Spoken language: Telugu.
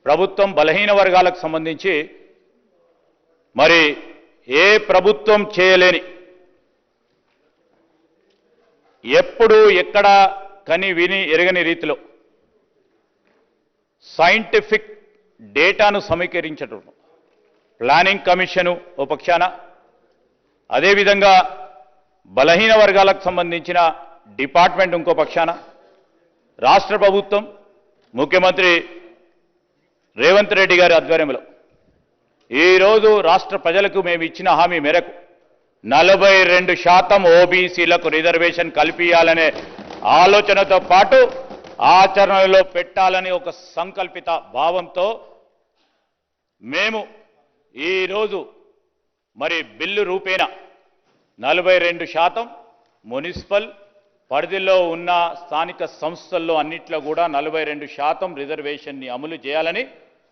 ప్రభుత్వం బలహీన వర్గాలకు సంబంధించి మరి ఏ ప్రభుత్వం చేయలేని ఎప్పుడు ఎక్కడ కని విని ఎరగని రీతిలో సైంటిఫిక్ డేటాను సమీకరించడం ప్లానింగ్ కమిషను ఓ పక్షాన, అదేవిధంగా బలహీన వర్గాలకు సంబంధించిన డిపార్ట్మెంట్ ఇంకో పక్షాన, రాష్ట్ర ప్రభుత్వం ముఖ్యమంత్రి రేవంత్ రెడ్డి గారి ఆధ్వర్యంలో ఈరోజు రాష్ట్ర ప్రజలకు మేము ఇచ్చిన హామీ మేరకు 42% ఓబీసీలకు రిజర్వేషన్ కల్పించాలనే ఆలోచనతో పాటు ఆచరణలో పెట్టాలని ఒక సంకల్పిత భావంతో మేము ఈరోజు మరి బిల్లు రూపేణ 42% మున్సిపల్ పరిధిలో ఉన్న స్థానిక సంస్థల్లో అన్నిట్లో కూడా 42% రిజర్వేషన్ని అమలు చేయాలని